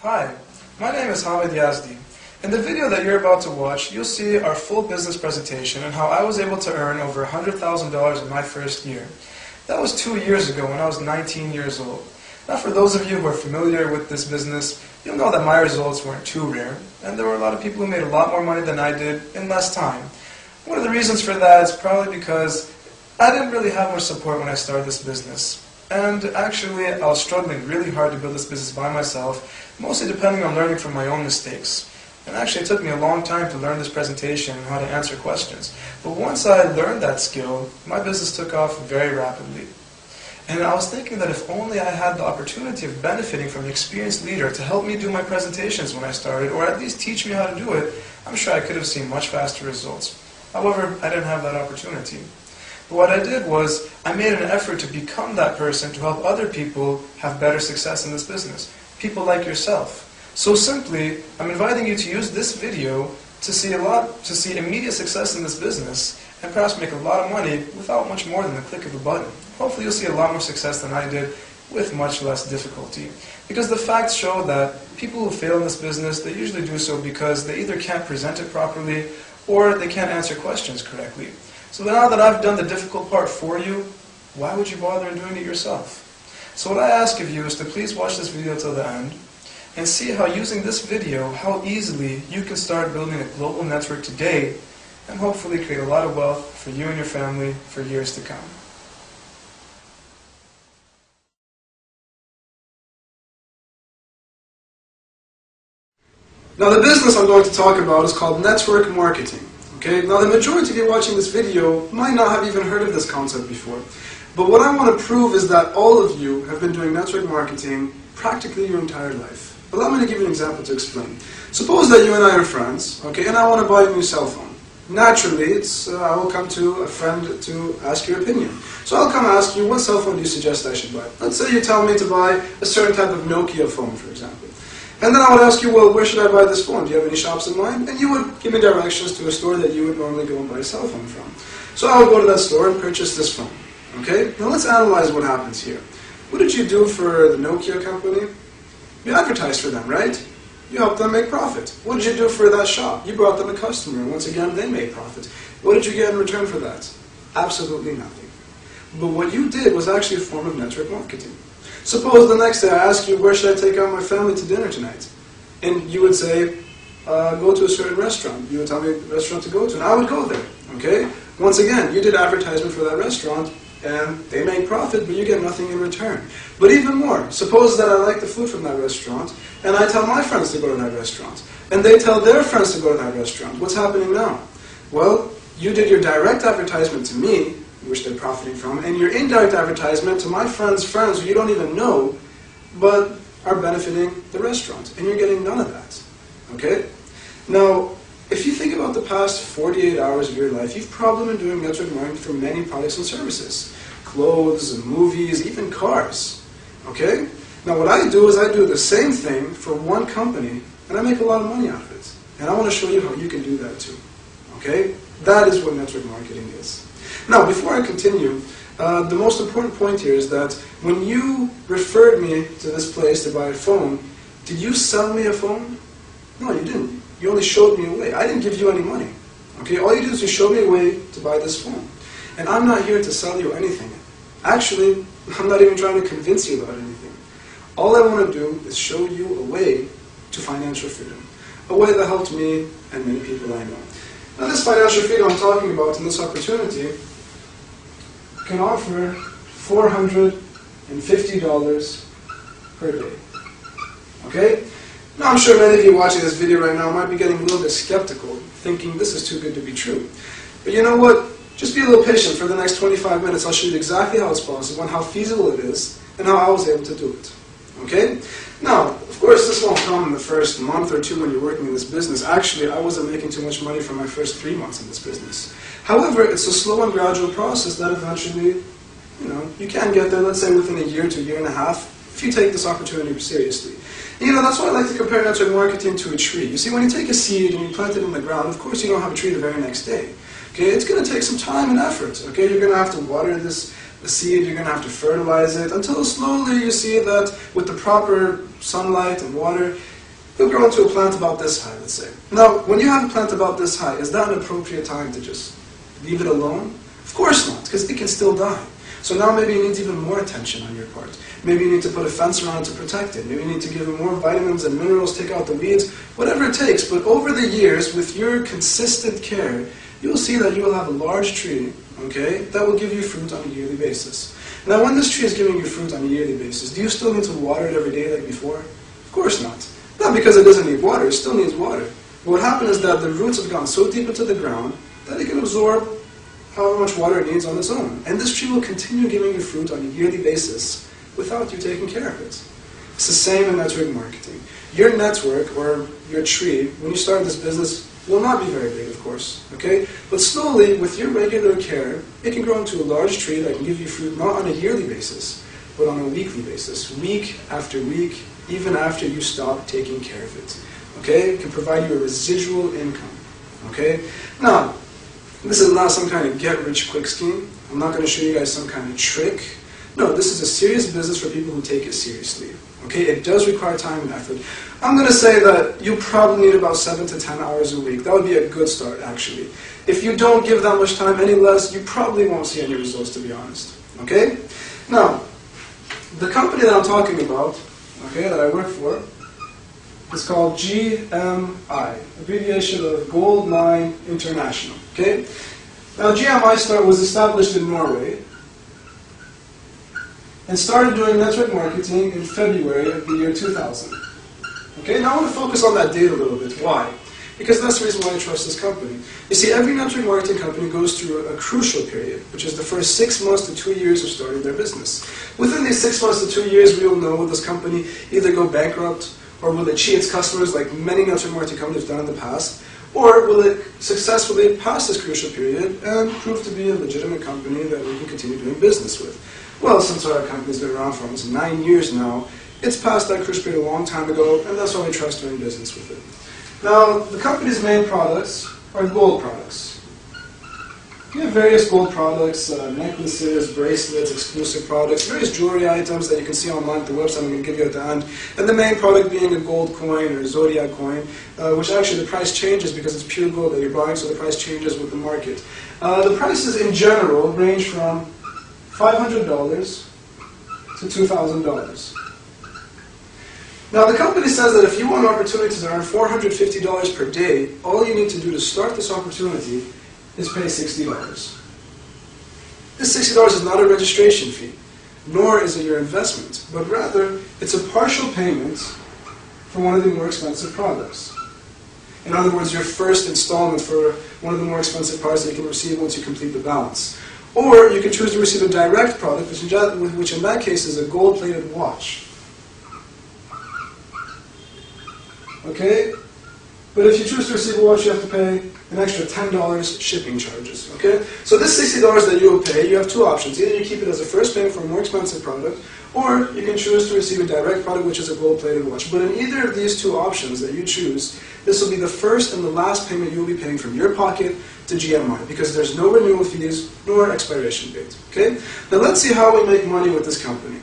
Hi, my name is Hamid Yazdi. In the video that you're about to watch, you'll see our full business presentation and how I was able to earn over $100,000 in my first year. That was 2 years ago when I was 19 years old. Now for those of you who are familiar with this business, you'll know that my results weren't too rare, and there were a lot of people who made a lot more money than I did in less time. One of the reasons for that is probably because I didn't really have much support when I started this business. And actually, I was struggling really hard to build this business by myself, mostly depending on learning from my own mistakes. And actually, it took me a long time to learn this presentation and how to answer questions. But once I learned that skill, my business took off very rapidly. And I was thinking that if only I had the opportunity of benefiting from an experienced leader to help me do my presentations when I started, or at least teach me how to do it, I'm sure I could have seen much faster results. However, I didn't have that opportunity. But what I did was, I made an effort to become that person to help other people have better success in this business. People like yourself. So simply, I'm inviting you to use this video to see immediate success in this business and perhaps make a lot of money without much more than the click of a button. Hopefully you'll see a lot more success than I did with much less difficulty. Because the facts show that people who fail in this business, they usually do so because they either can't present it properly or they can't answer questions correctly. So now that I've done the difficult part for you, why would you bother in doing it yourself? So what I ask of you is to please watch this video till the end and see how using this video, how easily you can start building a global network today and hopefully create a lot of wealth for you and your family for years to come. Now the business I'm going to talk about is called network marketing. Okay? Now the majority of you watching this video might not have even heard of this concept before. But what I want to prove is that all of you have been doing network marketing practically your entire life. Allow me to give you an example to explain. Suppose that you and I are friends, okay, and I want to buy a new cell phone. Naturally, I will come to a friend to ask your opinion. So I'll come ask you, what cell phone do you suggest I should buy? Let's say you tell me to buy a certain type of Nokia phone, for example. And then I would ask you, well, where should I buy this phone? Do you have any shops in mind? And you would give me directions to a store that you would normally go and buy a cell phone from. So I would go to that store and purchase this phone. Okay? Now let's analyze what happens here. What did you do for the Nokia company? You advertised for them, right? You helped them make profit. What did you do for that shop? You brought them a customer, and once again, they made profit. What did you get in return for that? Absolutely nothing. But what you did was actually a form of network marketing. Suppose the next day I ask you, where should I take out my family to dinner tonight? And you would say, go to a certain restaurant. You would tell me the restaurant to go to, and I would go there. Okay? Once again, you did advertisement for that restaurant, and they make profit, but you get nothing in return. But even more, suppose that I like the food from that restaurant, and I tell my friends to go to that restaurant, and they tell their friends to go to that restaurant. What's happening now? Well, you did your direct advertisement to me, which they're profiting from, and your indirect advertisement to my friends' friends who you don't even know, but are benefiting the restaurant, and you're getting none of that. Okay? Now, if you think about the past 48 hours of your life, you've probably been doing network marketing for many products and services. Clothes, and movies, even cars. Okay? Now what I do is I do the same thing for one company, and I make a lot of money out of it. And I want to show you how you can do that too. Okay? That is what network marketing is. Now, before I continue, the most important point here is that when you referred me to this place to buy a phone, did you sell me a phone? No, you didn't. You only showed me a way. I didn't give you any money. Okay? All you did is you showed me a way to buy this phone. And I'm not here to sell you anything. Actually, I'm not even trying to convince you about anything. All I want to do is show you a way to financial freedom. A way that helped me and many people I know. Now this financial freedom I'm talking about and this opportunity can offer $450 per day. Okay? Now I'm sure many of you watching this video right now might be getting a little bit skeptical, thinking this is too good to be true. But you know what? Just be a little patient. For the next 25 minutes I'll show you exactly how it's possible and how feasible it is and how I was able to do it. Okay? Now, of course this won't come in the first month or two when you're working in this business. Actually, I wasn't making too much money for my first 3 months in this business. However, it's a slow and gradual process that eventually, you can get there, let's say within a year to a year and a half, if you take this opportunity seriously. And, that's why I like to compare network marketing to a tree. You see, when you take a seed and you plant it in the ground, of course you don't have a tree the very next day. Okay, it's going to take some time and effort. Okay, you're going to have to water the seed, you're going to have to fertilize it, until slowly you see that with the proper sunlight and water, it'll grow into a plant about this high, let's say. Now, when you have a plant about this high, is that an appropriate time to just leave it alone? Of course not, because it can still die. So now maybe it needs even more attention on your part. Maybe you need to put a fence around it to protect it. Maybe you need to give it more vitamins and minerals, take out the weeds, whatever it takes. But over the years, with your consistent care, you'll see that you will have a large tree, okay, that will give you fruit on a yearly basis. Now, when this tree is giving you fruit on a yearly basis, do you still need to water it every day like before? Of course not. Not because it doesn't need water, it still needs water. But what happened is that the roots have gone so deep into the ground that it can absorb however much water it needs on its own. And this tree will continue giving you fruit on a yearly basis without you taking care of it. It's the same in network marketing. Your network, or your tree, when you start this business, will not be very big, of course, okay? But slowly, with your regular care, it can grow into a large tree that can give you fruit not on a yearly basis, but on a weekly basis, week after week, even after you stop taking care of it, okay? It can provide you a residual income, okay? Now, this is not some kind of get-rich-quick scheme. I'm not going to show you guys some kind of trick. No, this is a serious business for people who take it seriously. Okay, it does require time and effort. I'm going to say that you probably need about 7 to 10 hours a week. That would be a good start, actually. If you don't give that much time any less, you probably won't see any results, to be honest. Okay? Now, the company that I'm talking about, okay, that I work for, is called GMI, abbreviation of Gold Mine International. Okay? Now, GMI was established in Norway and started doing network marketing in February of the year 2000. Okay, now I want to focus on that date a little bit. Why? Because that's the reason why I trust this company. You see, every network marketing company goes through a crucial period, which is the first 6 months to 2 years of starting their business. Within these 6 months to 2 years, we will know will this company either go bankrupt, or will it cheat its customers like many network marketing companies have done in the past, or will it successfully pass this crucial period and prove to be a legitimate company that we can continue doing business with. Well, since our company's been around for almost 9 years now, it's passed that crucial period a long time ago, and that's why we trust doing business with it. Now, the company's main products are gold products. We have various gold products, necklaces, bracelets, exclusive products, various jewelry items that you can see online at the website I'm going to give you at the end. And the main product being a gold coin or zodiac coin, which actually the price changes because it's pure gold that you're buying, so the price changes with the market. The prices in general range from $500 to $2,000. Now, the company says that if you want an opportunity to earn $450 per day, all you need to do to start this opportunity is pay $60. This $60 is not a registration fee, nor is it your investment, but rather it's a partial payment for one of the more expensive products. In other words, your first installment for one of the more expensive products that you can receive once you complete the balance. Or you can choose to receive a direct product, which in that case is a gold-plated watch. Okay? But if you choose to receive a watch, you have to pay an extra $10 shipping charges. Okay? So this $60 that you will pay, you have two options. Either you keep it as a first payment for a more expensive product, or you can choose to receive a direct product, which is a gold-plated watch. But in either of these two options that you choose, this will be the first and the last payment you will be paying from your pocket to GMI, because there's no renewal fees nor expiration date. Okay? Now let's see how we make money with this company.